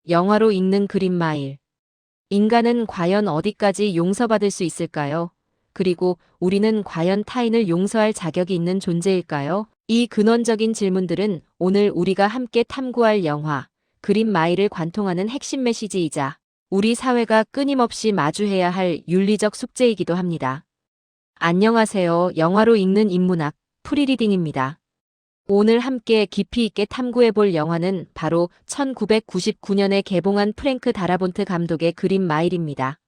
영화로 읽는 그린마일. 인간은 과연 어디까지 용서받을 수 있을까요? 그리고 우리는 과연 타인을 용서할 자격이 있는 존재일까요? 이 근원적인 질문들은 오늘 우리가 함께 탐구할 영화, 그린마일을 관통하는 핵심 메시지이자 우리 사회가 끊임없이 마주해야 할 윤리적 숙제이기도 합니다. 안녕하세요. 영화로 읽는 인문학, 프리리딩입니다. 오늘 함께 깊이 있게 탐구해 볼 영화는 바로 1999년에 개봉한 프랭크 다라본트 감독의 그린 마일입니다.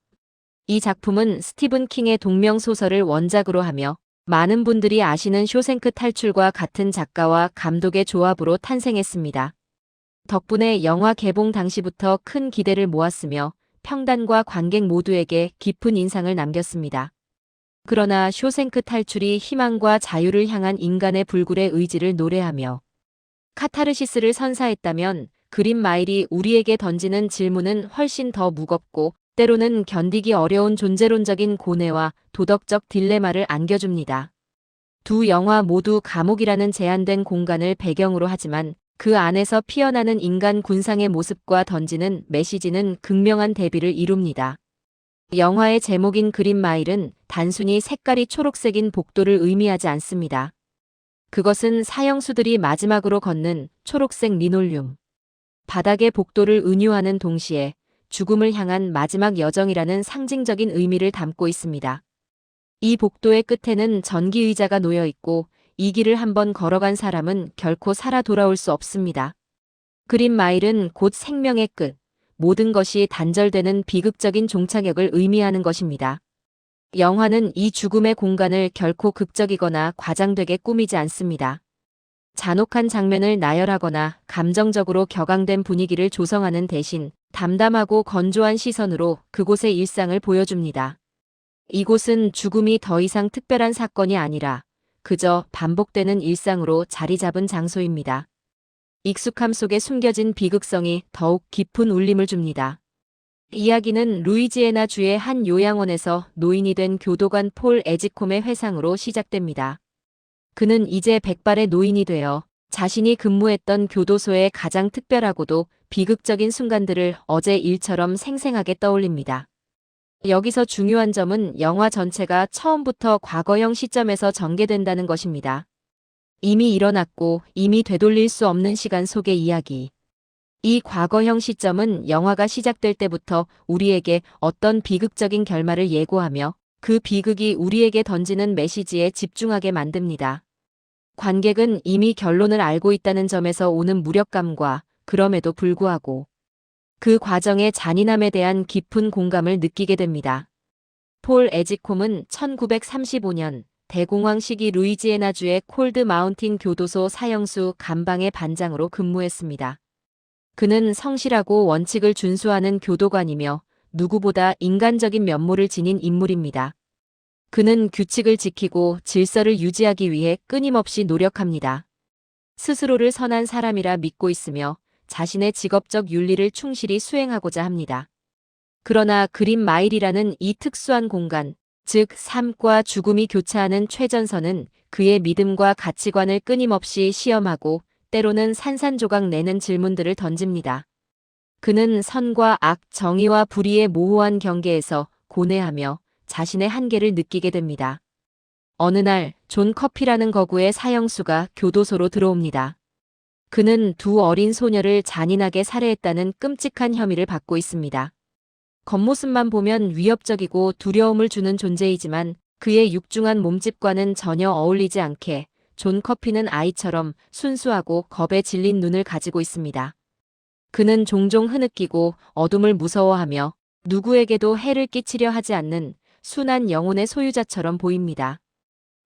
이 작품은 스티븐 킹의 동명 소설을 원작으로 하며 많은 분들이 아시는 쇼생크 탈출과 같은 작가와 감독의 조합으로 탄생했습니다. 덕분에 영화 개봉 당시부터 큰 기대를 모았으며 평단과 관객 모두에게 깊은 인상을 남겼습니다. 그러나 쇼생크 탈출이 희망과 자유를 향한 인간의 불굴의 의지를 노래하며 카타르시스를 선사했다면 그린 마일이 우리에게 던지는 질문은 훨씬 더 무겁고 때로는 견디기 어려운 존재론적인 고뇌와 도덕적 딜레마를 안겨줍니다. 두 영화 모두 감옥이라는 제한된 공간을 배경으로 하지만 그 안에서 피어나는 인간 군상의 모습과 던지는 메시지는 극명한 대비를 이룹니다. 영화의 제목인 그린 마일은 단순히 색깔이 초록색인 복도를 의미하지 않습니다. 그것은 사형수들이 마지막으로 걷는 초록색 리놀륨. 바닥의 복도를 은유하는 동시에 죽음을 향한 마지막 여정이라는 상징적인 의미를 담고 있습니다. 이 복도의 끝에는 전기의자가 놓여 있고 이 길을 한번 걸어간 사람은 결코 살아 돌아올 수 없습니다. 그린 마일은 곧 생명의 끝, 모든 것이 단절되는 비극적인 종착역을 의미하는 것입니다. 영화는 이 죽음의 공간을 결코 극적이거나 과장되게 꾸미지 않습니다. 잔혹한 장면을 나열하거나 감정적으로 격앙된 분위기를 조성하는 대신 담담하고 건조한 시선으로 그곳의 일상을 보여줍니다. 이곳은 죽음이 더 이상 특별한 사건이 아니라 그저 반복되는 일상으로 자리 잡은 장소입니다. 익숙함 속에 숨겨진 비극성이 더욱 깊은 울림을 줍니다. 이야기는 루이지애나 주의 한 요양원에서 노인이 된 교도관 폴 에지콤의 회상으로 시작됩니다. 그는 이제 백발의 노인이 되어 자신이 근무했던 교도소의 가장 특별하고도 비극적인 순간들을 어제 일처럼 생생하게 떠올립니다. 여기서 중요한 점은 영화 전체가 처음부터 과거형 시점에서 전개된다는 것입니다. 이미 일어났고 이미 되돌릴 수 없는 시간 속의 이야기. 이 과거형 시점은 영화가 시작될 때부터 우리에게 어떤 비극적인 결말을 예고하며 그 비극이 우리에게 던지는 메시지에 집중하게 만듭니다. 관객은 이미 결론을 알고 있다는 점에서 오는 무력감과 그럼에도 불구하고 그 과정의 잔인함에 대한 깊은 공감을 느끼게 됩니다. 폴 에지콤은 1935년 대공황 시기 루이지애나주의 콜드 마운틴 교도소 사형수 감방의 반장으로 근무했습니다. 그는 성실하고 원칙을 준수하는 교도관이며 누구보다 인간적인 면모를 지닌 인물입니다. 그는 규칙을 지키고 질서를 유지하기 위해 끊임없이 노력합니다. 스스로를 선한 사람이라 믿고 있으며 자신의 직업적 윤리를 충실히 수행하고자 합니다. 그러나 그린 마일이라는 이 특수한 공간, 즉 삶과 죽음이 교차하는 최전선은 그의 믿음과 가치관을 끊임없이 시험하고 때로는 산산조각 내는 질문들을 던집니다. 그는 선과 악, 정의와 불의의 모호한 경계에서 고뇌하며 자신의 한계를 느끼게 됩니다. 어느 날 존 커피라는 거구의 사형수가 교도소로 들어옵니다. 그는 두 어린 소녀를 잔인하게 살해했다는 끔찍한 혐의를 받고 있습니다. 겉모습만 보면 위협적이고 두려움을 주는 존재이지만 그의 육중한 몸집과는 전혀 어울리지 않게 존 커피는 아이처럼 순수하고 겁에 질린 눈을 가지고 있습니다. 그는 종종 흐느끼고 어둠을 무서워하며 누구에게도 해를 끼치려 하지 않는 순한 영혼의 소유자처럼 보입니다.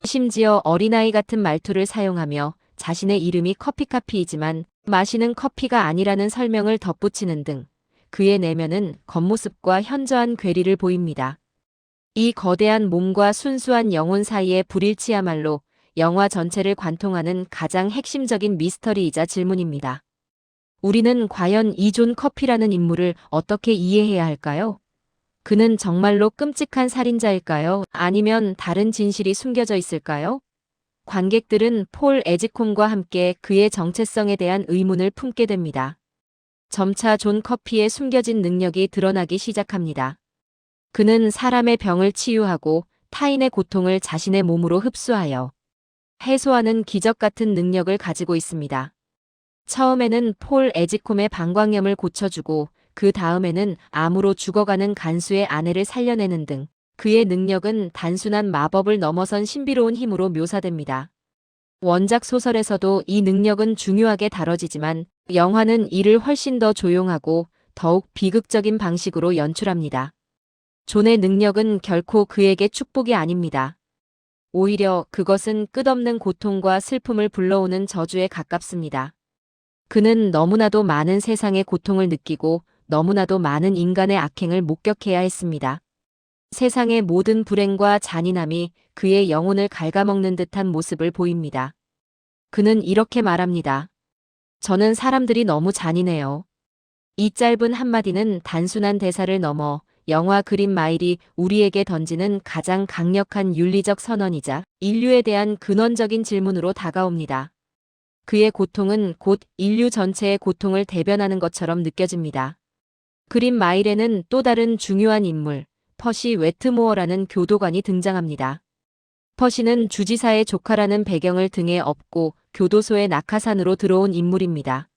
심지어 어린아이 같은 말투를 사용하며 자신의 이름이 커피카피이지만 마시는 커피가 아니라는 설명을 덧붙이는 등 그의 내면은 겉모습과 현저한 괴리를 보입니다. 이 거대한 몸과 순수한 영혼 사이의 불일치야말로 영화 전체를 관통하는 가장 핵심적인 미스터리이자 질문입니다. 우리는 과연 이 존 커피라는 인물을 어떻게 이해해야 할까요? 그는 정말로 끔찍한 살인자일까요? 아니면 다른 진실이 숨겨져 있을까요? 관객들은 폴 에지콤과 함께 그의 정체성에 대한 의문을 품게 됩니다. 점차 존 커피의 숨겨진 능력이 드러나기 시작합니다. 그는 사람의 병을 치유하고 타인의 고통을 자신의 몸으로 흡수하여 해소하는 기적 같은 능력을 가지고 있습니다. 처음에는 폴 에지콤의 방광염을 고쳐주고 그 다음에는 암으로 죽어가는 간수의 아내를 살려내는 등 그의 능력은 단순한 마법을 넘어선 신비로운 힘으로 묘사됩니다. 원작 소설에서도 이 능력은 중요하게 다뤄지지만 영화는 이를 훨씬 더 조용하고 더욱 비극적인 방식으로 연출합니다. 존의 능력은 결코 그에게 축복이 아닙니다. 오히려 그것은 끝없는 고통과 슬픔을 불러오는 저주에 가깝습니다. 그는 너무나도 많은 세상의 고통을 느끼고 너무나도 많은 인간의 악행을 목격해야 했습니다. 세상의 모든 불행과 잔인함이 그의 영혼을 갉아먹는 듯한 모습을 보입니다. 그는 이렇게 말합니다. 저는 사람들이 너무 잔인해요. 이 짧은 한마디는 단순한 대사를 넘어 영화 그린 마일이 우리에게 던지는 가장 강력한 윤리적 선언이자 인류에 대한 근원적인 질문으로 다가옵니다. 그의 고통은 곧 인류 전체의 고통을 대변하는 것처럼 느껴집니다. 그린 마일에는 또 다른 중요한 인물, 퍼시 웨트모어라는 교도관이 등장합니다. 퍼시는 주지사의 조카라는 배경을 등에 업고 교도소의 낙하산으로 들어온 인물입니다.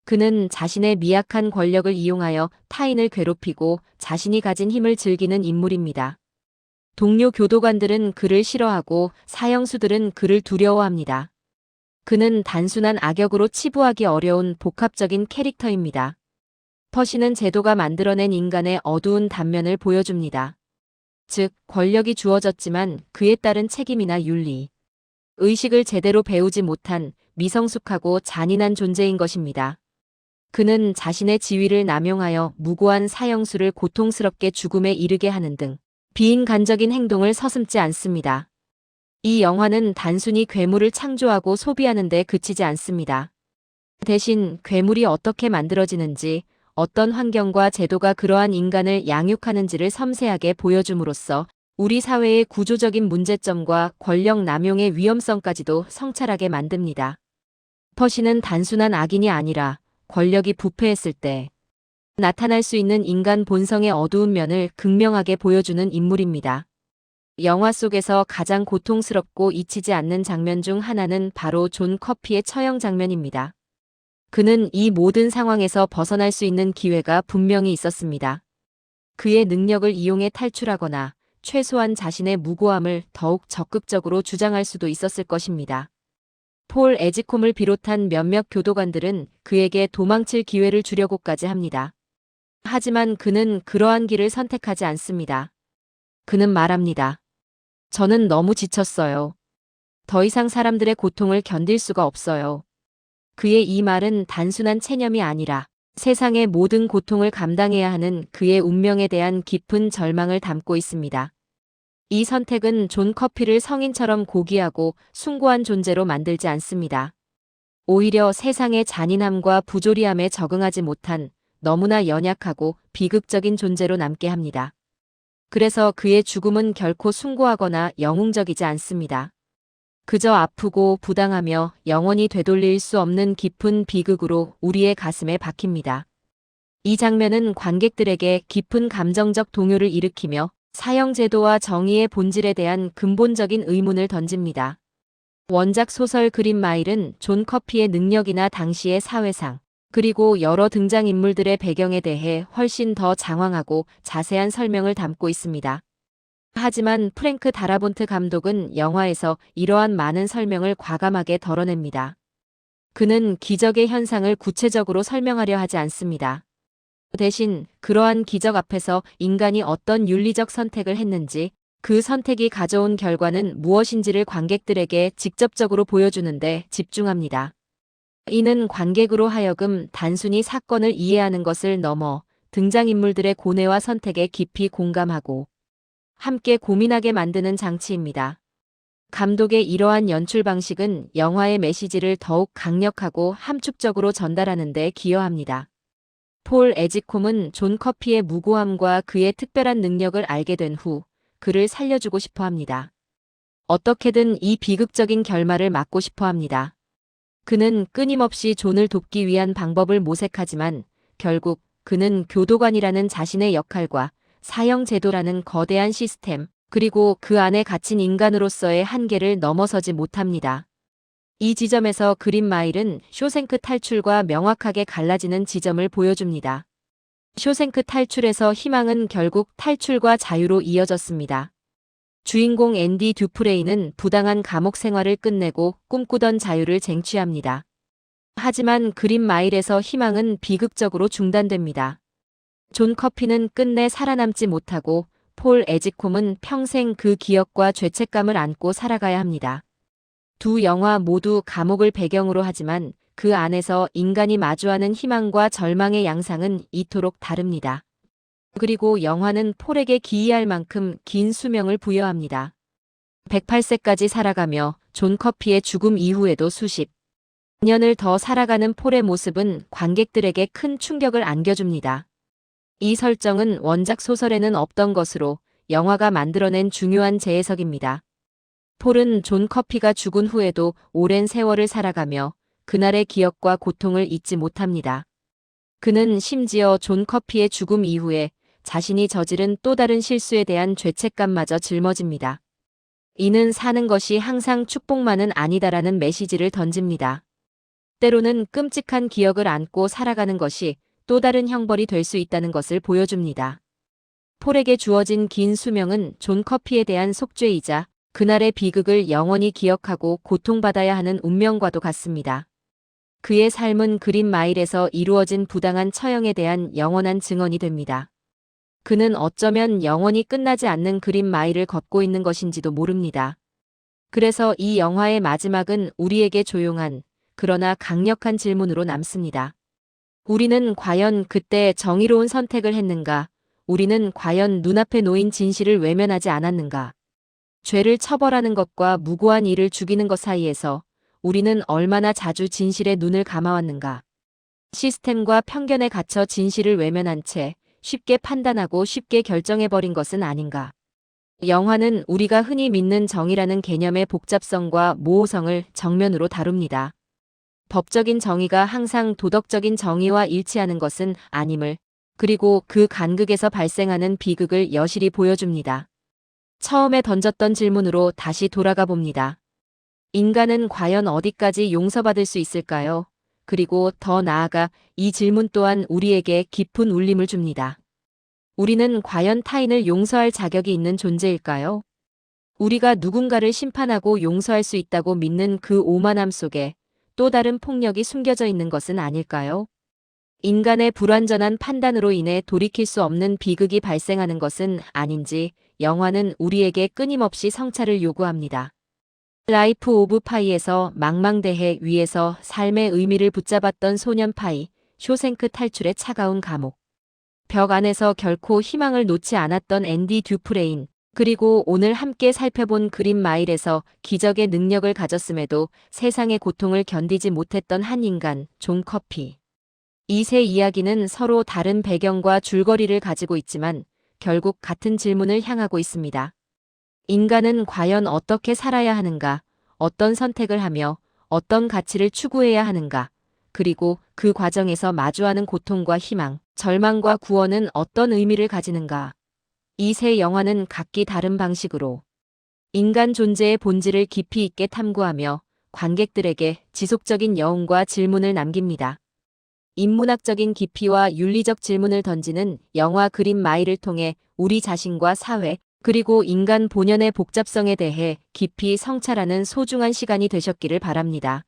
그는 자신의 미약한 권력을 이용하여 타인을 괴롭히고 자신이 가진 힘을 즐기는 인물입니다. 동료 교도관들은 그를 싫어하고 사형수들은 그를 두려워합니다. 그는 단순한 악역으로 치부하기 어려운 복합적인 캐릭터입니다. 퍼시는 제도가 만들어낸 인간의 어두운 단면을 보여줍니다. 즉, 권력이 주어졌지만 그에 따른 책임이나 윤리, 의식을 제대로 배우지 못한 미성숙하고 잔인한 존재인 것입니다. 그는 자신의 지위를 남용하여 무고한 사형수를 고통스럽게 죽음에 이르게 하는 등 비인간적인 행동을 서슴지 않습니다. 이 영화는 단순히 괴물을 창조하고 소비하는 데 그치지 않습니다. 대신 괴물이 어떻게 만들어지는지, 어떤 환경과 제도가 그러한 인간을 양육하는지를 섬세하게 보여줌으로써 우리 사회의 구조적인 문제점과 권력 남용의 위험성까지도 성찰하게 만듭니다. 퍼시는 단순한 악인이 아니라 권력이 부패했을 때 나타날 수 있는 인간 본성의 어두운 면을 극명하게 보여주는 인물입니다. 영화 속에서 가장 고통스럽고 잊히지 않는 장면 중 하나는 바로 존 커피의 처형 장면입니다. 그는 이 모든 상황에서 벗어날 수 있는 기회가 분명히 있었습니다. 그의 능력을 이용해 탈출하거나 최소한 자신의 무고함을 더욱 적극적으로 주장할 수도 있었을 것입니다. 폴 에지콤을 비롯한 몇몇 교도관들은 그에게 도망칠 기회를 주려고까지 합니다. 하지만 그는 그러한 길을 선택하지 않습니다. 그는 말합니다. 저는 너무 지쳤어요. 더 이상 사람들의 고통을 견딜 수가 없어요. 그의 이 말은 단순한 체념이 아니라 세상의 모든 고통을 감당해야 하는 그의 운명에 대한 깊은 절망을 담고 있습니다. 이 선택은 존 커피를 성인처럼 고귀하고 숭고한 존재로 만들지 않습니다. 오히려 세상의 잔인함과 부조리함에 적응하지 못한 너무나 연약하고 비극적인 존재로 남게 합니다. 그래서 그의 죽음은 결코 숭고하거나 영웅적이지 않습니다. 그저 아프고 부당하며 영원히 되돌릴 수 없는 깊은 비극으로 우리의 가슴에 박힙니다. 이 장면은 관객들에게 깊은 감정적 동요를 일으키며 사형제도와 정의의 본질에 대한 근본적인 의문을 던집니다. 원작 소설 그린 마일은 존 커피의 능력이나 당시의 사회상, 그리고 여러 등장인물들의 배경에 대해 훨씬 더 장황하고 자세한 설명을 담고 있습니다. 하지만 프랭크 다라본트 감독은 영화에서 이러한 많은 설명을 과감하게 덜어냅니다. 그는 기적의 현상을 구체적으로 설명하려 하지 않습니다. 대신 그러한 기적 앞에서 인간이 어떤 윤리적 선택을 했는지, 그 선택이 가져온 결과는 무엇인지를 관객들에게 직접적으로 보여주는데 집중합니다. 이는 관객으로 하여금 단순히 사건을 이해하는 것을 넘어 등장인물들의 고뇌와 선택에 깊이 공감하고 함께 고민하게 만드는 장치입니다. 감독의 이러한 연출 방식은 영화의 메시지를 더욱 강력하고 함축적으로 전달하는 데 기여합니다. 폴 에지콤은 존 커피의 무고함과 그의 특별한 능력을 알게 된 후 그를 살려주고 싶어 합니다. 어떻게든 이 비극적인 결말을 막고 싶어 합니다. 그는 끊임없이 존을 돕기 위한 방법을 모색하지만 결국 그는 교도관이라는 자신의 역할과 사형제도라는 거대한 시스템, 그리고 그 안에 갇힌 인간으로서의 한계를 넘어서지 못합니다. 이 지점에서 그린 마일은 쇼생크 탈출과 명확하게 갈라지는 지점을 보여줍니다. 쇼생크 탈출에서 희망은 결국 탈출과 자유로 이어졌습니다. 주인공 앤디 듀프레이는 부당한 감옥 생활을 끝내고 꿈꾸던 자유를 쟁취합니다. 하지만 그린 마일에서 희망은 비극적으로 중단됩니다. 존 커피는 끝내 살아남지 못하고 폴 에지콤은 평생 그 기억과 죄책감을 안고 살아가야 합니다. 두 영화 모두 감옥을 배경으로 하지만 그 안에서 인간이 마주하는 희망과 절망의 양상은 이토록 다릅니다. 그리고 영화는 폴에게 기이할 만큼 긴 수명을 부여합니다. 108세까지 살아가며 존 커피의 죽음 이후에도 수십 년을 더 살아가는 폴의 모습은 관객들에게 큰 충격을 안겨줍니다. 이 설정은 원작 소설에는 없던 것으로 영화가 만들어낸 중요한 재해석입니다. 폴은 존 커피가 죽은 후에도 오랜 세월을 살아가며 그날의 기억과 고통을 잊지 못합니다. 그는 심지어 존 커피의 죽음 이후에 자신이 저지른 또 다른 실수에 대한 죄책감마저 짊어집니다. 이는 사는 것이 항상 축복만은 아니다라는 메시지를 던집니다. 때로는 끔찍한 기억을 안고 살아가는 것이 또 다른 형벌이 될 수 있다는 것을 보여줍니다. 폴에게 주어진 긴 수명은 존 커피에 대한 속죄이자 그날의 비극을 영원히 기억하고 고통받아야 하는 운명과도 같습니다. 그의 삶은 그린 마일에서 이루어진 부당한 처형에 대한 영원한 증언이 됩니다. 그는 어쩌면 영원히 끝나지 않는 그린 마일을 걷고 있는 것인지도 모릅니다. 그래서 이 영화의 마지막은 우리에게 조용한, 그러나 강력한 질문으로 남습니다. 우리는 과연 그때 정의로운 선택을 했는가? 우리는 과연 눈앞에 놓인 진실을 외면하지 않았는가? 죄를 처벌하는 것과 무고한 이를 죽이는 것 사이에서 우리는 얼마나 자주 진실에 눈을 감아왔는가? 시스템과 편견에 갇혀 진실을 외면한 채 쉽게 판단하고 쉽게 결정해버린 것은 아닌가? 영화는 우리가 흔히 믿는 정의라는 개념의 복잡성과 모호성을 정면으로 다룹니다. 법적인 정의가 항상 도덕적인 정의와 일치하는 것은 아님을, 그리고 그 간극에서 발생하는 비극을 여실히 보여줍니다. 처음에 던졌던 질문으로 다시 돌아가 봅니다. 인간은 과연 어디까지 용서받을 수 있을까요? 그리고 더 나아가 이 질문 또한 우리에게 깊은 울림을 줍니다. 우리는 과연 타인을 용서할 자격이 있는 존재일까요? 우리가 누군가를 심판하고 용서할 수 있다고 믿는 그 오만함 속에 또 다른 폭력이 숨겨져 있는 것은 아닐까요? 인간의 불완전한 판단으로 인해 돌이킬 수 없는 비극이 발생하는 것은 아닌지 영화는 우리에게 끊임없이 성찰을 요구합니다. 라이프 오브 파이에서 망망대해 위에서 삶의 의미를 붙잡았던 소년 파이, 쇼생크 탈출의 차가운 감옥. 벽 안에서 결코 희망을 놓지 않았던 앤디 듀프레인, 그리고 오늘 함께 살펴본 그린 마일에서 기적의 능력을 가졌음에도 세상의 고통을 견디지 못했던 한 인간, 존 커피. 이 세 이야기는 서로 다른 배경과 줄거리를 가지고 있지만 결국 같은 질문을 향하고 있습니다. 인간은 과연 어떻게 살아야 하는가? 어떤 선택을 하며 어떤 가치를 추구해야 하는가? 그리고 그 과정에서 마주하는 고통과 희망, 절망과 구원은 어떤 의미를 가지는가? 이 세 영화는 각기 다른 방식으로 인간 존재의 본질을 깊이 있게 탐구하며 관객들에게 지속적인 여운과 질문을 남깁니다. 인문학적인 깊이와 윤리적 질문을 던지는 영화 그린 마일을 통해 우리 자신과 사회, 그리고 인간 본연의 복잡성에 대해 깊이 성찰하는 소중한 시간이 되셨기를 바랍니다.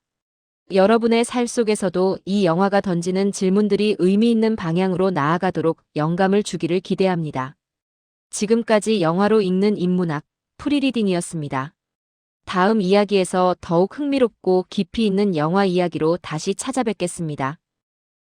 여러분의 삶 속에서도 이 영화가 던지는 질문들이 의미 있는 방향으로 나아가도록 영감을 주기를 기대합니다. 지금까지 영화로 읽는 인문학, 프리리딩이었습니다. 다음 이야기에서 더욱 흥미롭고 깊이 있는 영화 이야기로 다시 찾아뵙겠습니다.